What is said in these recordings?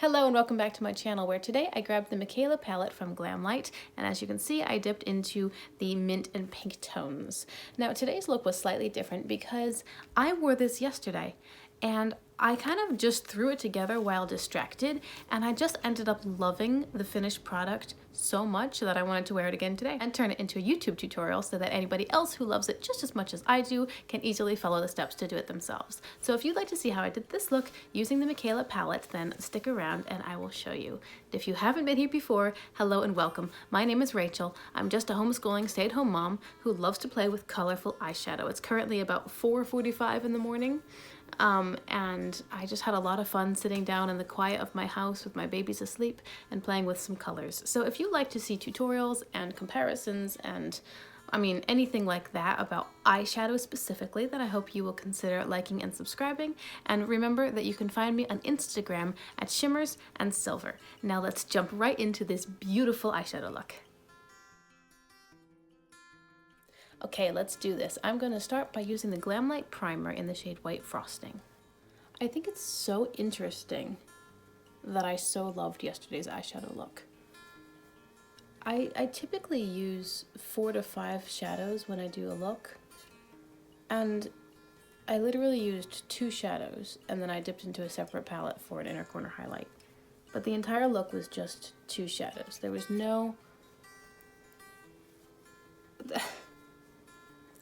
Hello and welcome back to my channel, where today I grabbed the Mikayla palette from Glamlite, and as you can see I dipped into the mint and pink tones. Now today's look was slightly different because I wore this yesterday and I kind of just threw it together while distracted, and I just ended up loving the finished product so much that I wanted to wear it again today and turn it into a YouTube tutorial so that anybody else who loves it just as much as I do can easily follow the steps to do it themselves. So if you'd like to see how I did this look using the Mikayla palette, then stick around and I will show you. If you haven't been here before, hello and welcome. My name is Rachel. I'm just a homeschooling stay-at-home mom who loves to play with colorful eyeshadow. It's currently about 4:45 in the morning. And I just had a lot of fun sitting down in the quiet of my house with my babies asleep and playing with some colors. So if you'd like to see tutorials and comparisons and anything like that about eyeshadow specifically, then I hope you will consider liking and subscribing. And remember that you can find me on Instagram at Shimmers and Silver. Now let's jump right into this beautiful eyeshadow look. Okay, let's do this. I'm going to start by using the Glamlite primer in the shade White Frosting. I think it's so interesting that I so loved yesterday's eyeshadow look. I typically use 4 to 5 shadows when I do a look, and I literally used 2 shadows and then I dipped into a separate palette for an inner corner highlight. But the entire look was just 2 shadows. There was no...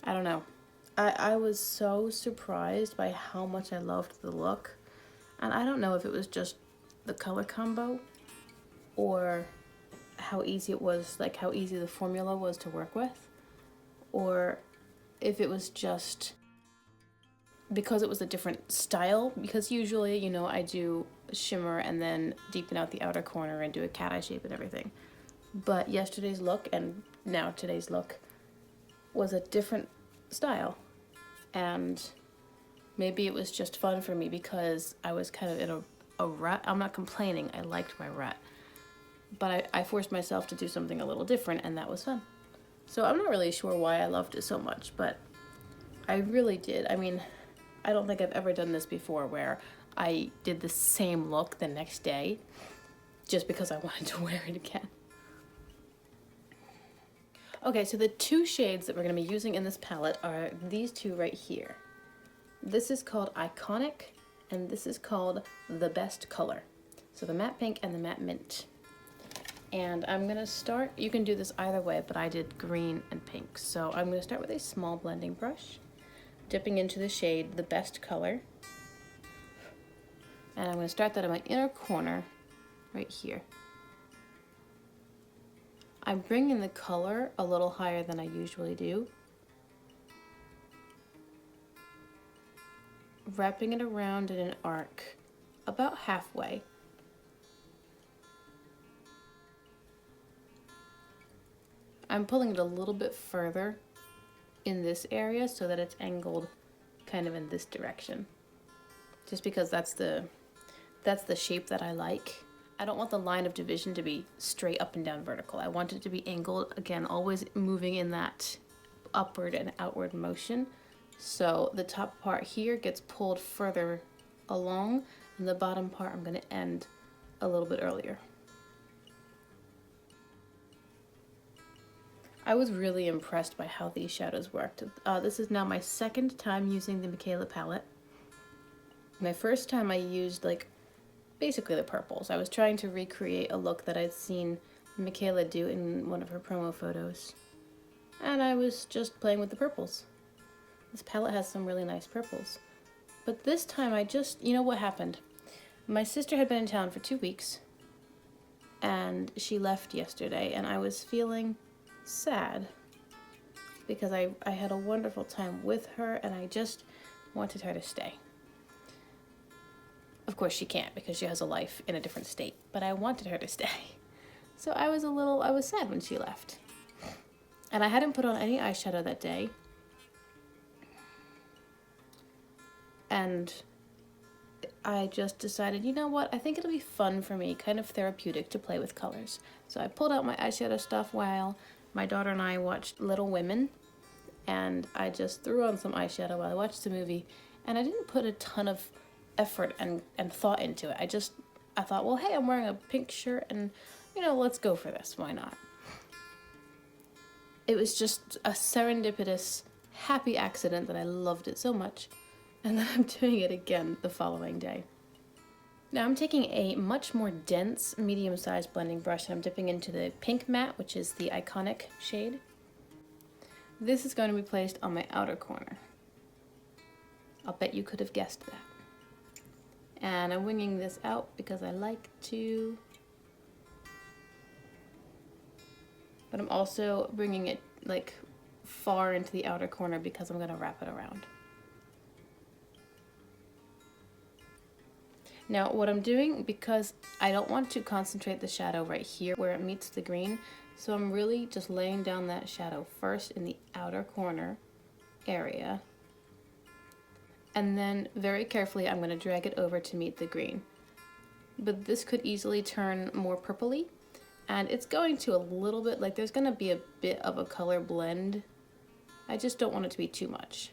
I don't know. I was so surprised by how much I loved the look. And I don't know if it was just the color combo or how easy it was, like how easy the formula was to work with, or if it was just because it was a different style, because usually, you know, I do shimmer and then deepen out the outer corner and do a cat eye shape and everything. But yesterday's look and now today's look was a different style, and maybe it was just fun for me because I was kind of in a rut. I'm not complaining, I liked my rut, but I forced myself to do something a little different, and that was fun. So I'm not really sure why I loved it so much, but I really did. I mean, I don't think I've ever done this before where I did the same look the next day just because I wanted to wear it again. Okay, so the 2 shades that we're going to be using in this palette are these 2 right here. This is called Iconic, and this is called The Best Color. So the matte pink and the matte mint. And I'm going to start, you can do this either way, but I did green and pink. So I'm going to start with a small blending brush, dipping into the shade The Best Color. And I'm going to start that in my inner corner right here. I'm bringing the color a little higher than I usually do, wrapping it around in an arc about halfway. I'm pulling it a little bit further in this area so that it's angled kind of in this direction, just because that's the shape that I like. I don't want the line of division to be straight up and down vertical. I want it to be angled, again, always moving in that upward and outward motion. So the top part here gets pulled further along, and the bottom part I'm going to end a little bit earlier. I was really impressed by how these shadows worked. This is now my 2nd time using the Mikayla palette. My first time I used basically the purples. I was trying to recreate a look that I'd seen Mikayla do in one of her promo photos. And I was just playing with the purples. This palette has some really nice purples. But this time you know what happened? My sister had been in town for 2 weeks, and she left yesterday, and I was feeling sad because I had a wonderful time with her, and I just wanted her to stay. Of course she can't because she has a life in a different state, but I wanted her to stay. So I was sad when she left. And I hadn't put on any eyeshadow that day. And I just decided, you know what, I think it'll be fun for me, kind of therapeutic, to play with colors. So I pulled out my eyeshadow stuff while my daughter and I watched Little Women, and I just threw on some eyeshadow while I watched the movie, and I didn't put a ton of effort and thought into it. I thought, well, hey, I'm wearing a pink shirt and, you know, let's go for this. Why not? It was just a serendipitous, happy accident that I loved it so much. And then I'm doing it again the following day. Now I'm taking a much more dense, medium-sized blending brush and I'm dipping into the pink matte, which is the Iconic shade. This is going to be placed on my outer corner. I'll bet you could have guessed that. And I'm winging this out because I like to. But I'm also bringing it like far into the outer corner because I'm going to wrap it around. Now what I'm doing, because I don't want to concentrate the shadow right here where it meets the green, so I'm really just laying down that shadow first in the outer corner area. And then very carefully I'm going to drag it over to meet the green. But this could easily turn more purpley, and it's going to a little bit, like there's going to be a bit of a color blend. I just don't want it to be too much.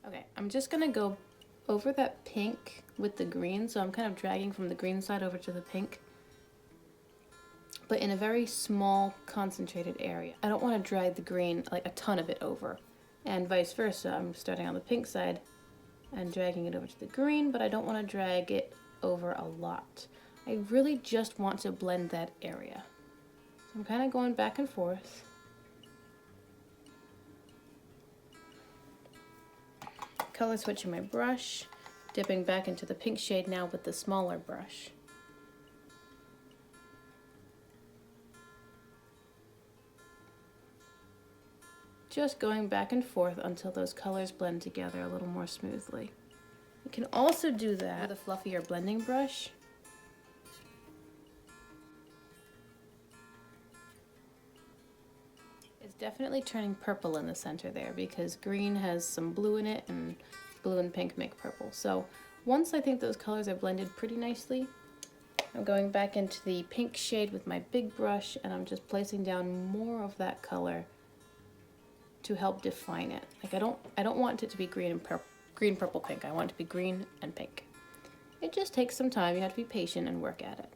Okay, I'm just going to go over that pink with the green, so I'm kind of dragging from the green side over to the pink, but in a very small concentrated area. I don't want to drag the green, like a ton of it over, and vice versa. I'm starting on the pink side and dragging it over to the green, but I don't want to drag it over a lot. I really just want to blend that area. So I'm kind of going back and forth. Color switching my brush, dipping back into the pink shade now with the smaller brush. Just going back and forth until those colors blend together a little more smoothly. You can also do that with a fluffier blending brush. It's definitely turning purple in the center there because green has some blue in it and blue and pink make purple. So once I think those colors are blended pretty nicely, I'm going back into the pink shade with my big brush and I'm just placing down more of that color to help define it. Like I don't want it to be green and green, purple, pink. I want it to be green and pink. It just takes some time. You have to be patient and work at it.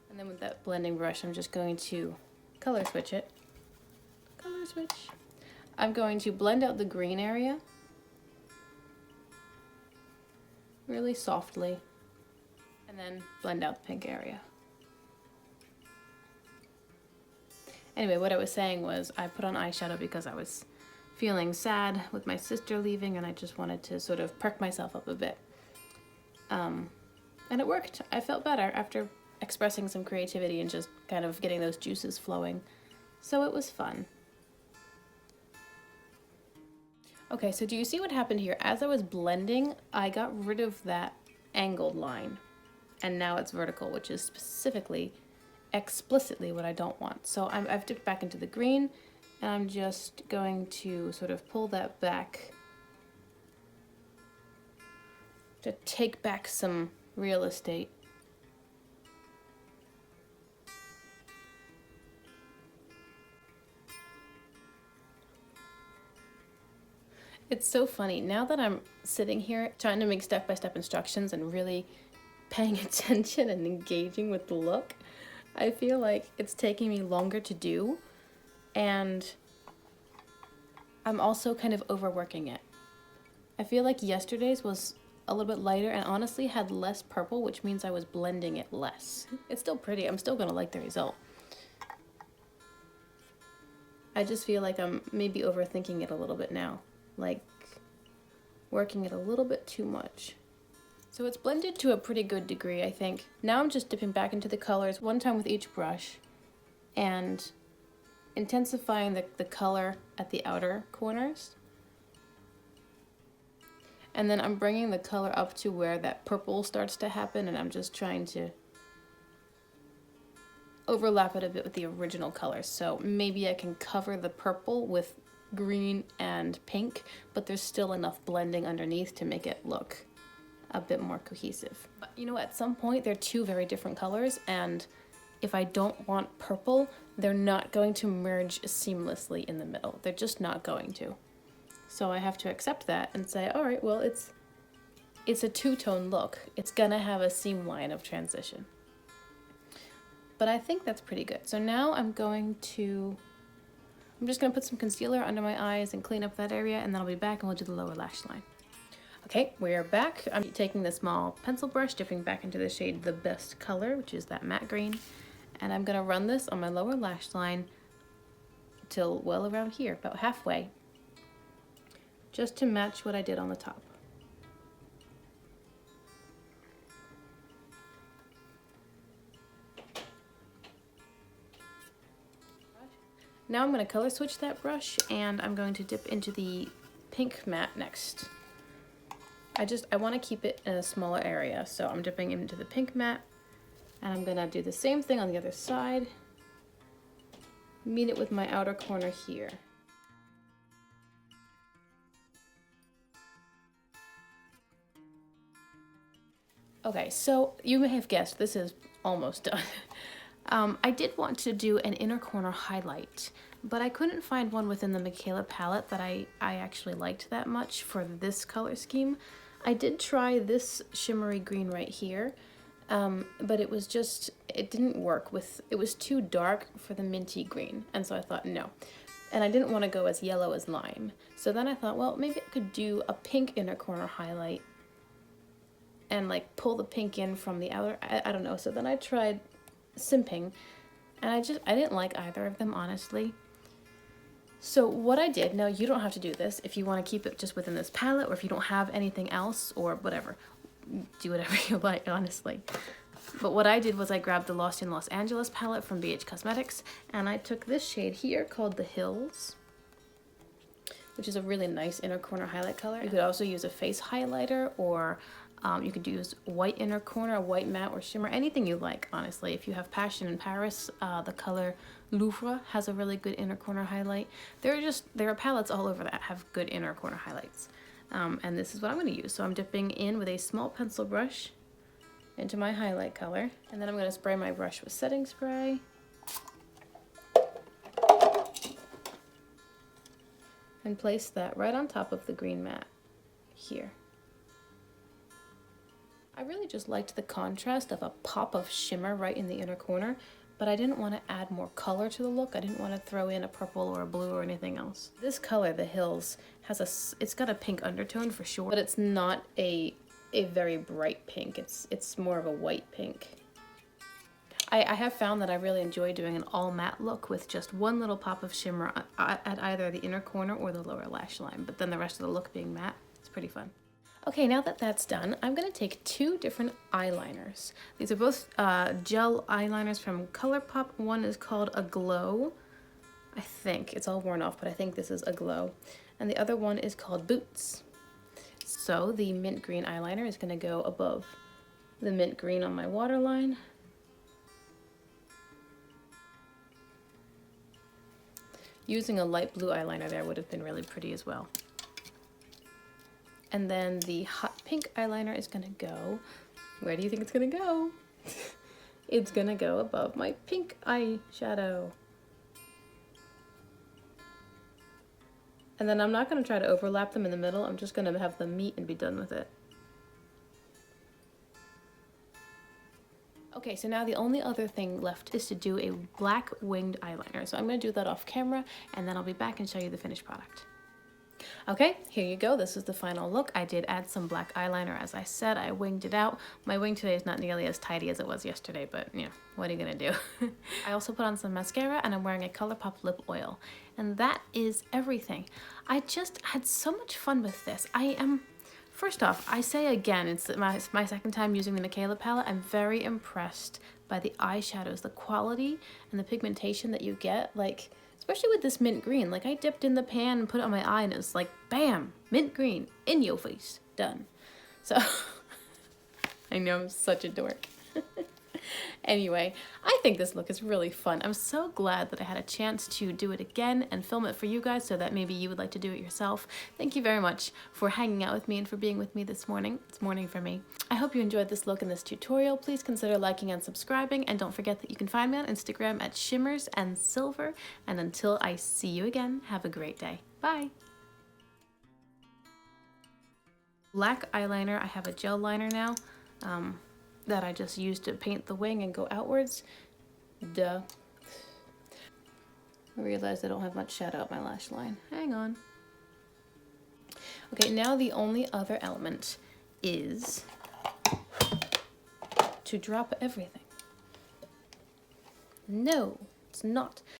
And then with that blending brush, I'm just going to color switch it. Color switch. I'm going to blend out the green area really softly and then blend out the pink area. Anyway, what I was saying was I put on eyeshadow because I was feeling sad with my sister leaving and I just wanted to sort of perk myself up a bit. And it worked. I felt better after expressing some creativity and just kind of getting those juices flowing. So it was fun. Okay, so do you see what happened here? As I was blending, I got rid of that angled line and now it's vertical, which is explicitly what I don't want. So I've dipped back into the green and I'm just going to sort of pull that back to take back some real estate. It's so funny, now that I'm sitting here trying to make step-by-step instructions and really paying attention and engaging with the look, I feel like it's taking me longer to do, and I'm also kind of overworking it. I feel like yesterday's was a little bit lighter and honestly had less purple, which means I was blending it less. It's still pretty, I'm still gonna like the result. I just feel like I'm maybe overthinking it a little bit now, like working it a little bit too much. So it's blended to a pretty good degree, I think. Now I'm just dipping back into the colors one time with each brush and intensifying the color at the outer corners. And then I'm bringing the color up to where that purple starts to happen and I'm just trying to overlap it a bit with the original colors. So maybe I can cover the purple with green and pink, but there's still enough blending underneath to make it look a bit more cohesive. But you know, at some point they're two very different colors, and if I don't want purple, they're not going to merge seamlessly in the middle. They're just not going to. So I have to accept that and say, all right, well, it's it's a two-tone look. It's gonna have a seam line of transition. But I think that's pretty good. So now I'm just gonna put some concealer under my eyes and clean up that area, and then I'll be back and we'll do the lower lash line. Okay, we are back. I'm taking the small pencil brush, dipping back into the shade The Best Color, which is that matte green. And I'm gonna run this on my lower lash line till well around here, about halfway, just to match what I did on the top. Now I'm going to color switch that brush, and I'm going to dip into the pink matte next. I want to keep it in a smaller area, so I'm dipping into the pink matte, and I'm going to do the same thing on the other side. Meet it with my outer corner here. Okay, so you may have guessed this is almost done. I did want to do an inner corner highlight, but I couldn't find one within the Mikayla palette that I actually liked that much for this color scheme. I did try this shimmery green right here, but it didn't work it was too dark for the minty green, and so I thought no. And I didn't want to go as yellow as lime. So then I thought, well, maybe I could do a pink inner corner highlight and like pull the pink in from the outer, I don't know. So then I tried simping, and I didn't like either of them, honestly. So what I did, now you don't have to do this if you want to keep it just within this palette, or if you don't have anything else, or whatever, do whatever you like, honestly. But what I did was I grabbed the Lost in Los Angeles palette from BH Cosmetics, and I took this shade here called The Hills, which is a really nice inner corner highlight color. You could also use a face highlighter, or you could use white inner corner, white matte, or shimmer, anything you like, honestly. If you have Passion in Paris, the color Louvre has a really good inner corner highlight. There are palettes all over that have good inner corner highlights. And this is what I'm going to use. So I'm dipping in with a small pencil brush into my highlight color, and then I'm going to spray my brush with setting spray. And place that right on top of the green matte here. I really just liked the contrast of a pop of shimmer right in the inner corner, but I didn't want to add more color to the look. I didn't want to throw in a purple or a blue or anything else. This color, The Hills, it's got a pink undertone for sure, but it's not a very bright pink. It's more of a white pink. I have found that I really enjoy doing an all matte look with just one little pop of shimmer at either the inner corner or the lower lash line, but then the rest of the look being matte. It's pretty fun. Okay, now that that's done, I'm going to take two different eyeliners. These are both gel eyeliners from ColourPop. One is called Aglow. I think it's all worn off, but I think this is Aglow. And the other one is called Boots. So the mint green eyeliner is going to go above the mint green on my waterline. Using a light blue eyeliner there would have been really pretty as well. And then the hot pink eyeliner is gonna go, where do you think it's gonna go? It's gonna go above my pink eyeshadow. And then I'm not gonna try to overlap them in the middle, I'm just gonna have them meet and be done with it. Okay, so now the only other thing left is to do a black winged eyeliner. So I'm gonna do that off camera, and then I'll be back and show you the finished product. Okay, here you go. This is the final look. I did add some black eyeliner, as I said. I winged it out. My wing today is not nearly as tidy as it was yesterday, but you know, what are you gonna do? I also put on some mascara, and I'm wearing a ColourPop lip oil. And that is everything. I just had so much fun with this. First off, I say again, it's my second time using the Mikayla palette. I'm very impressed by the eyeshadows, the quality and the pigmentation that you get, like, especially with this mint green. Like, I dipped in the pan and put it on my eye, and it was like, bam, mint green, in your face, done. So, I know I'm such a dork. Anyway, I think this look is really fun. I'm so glad that I had a chance to do it again and film it for you guys so that maybe you would like to do it yourself. Thank you very much for hanging out with me and for being with me this morning. It's morning for me. I hope you enjoyed this look in this tutorial. Please consider liking and subscribing, and don't forget that you can find me on Instagram at Shimmers and Silver. And until I see you again, have a great day. Bye! Black eyeliner. I have a gel liner now that I just used to paint the wing and go outwards. Duh. I realized I don't have much shadow up my lash line. Hang on. Okay, now the only other element is to drop everything. No, it's not.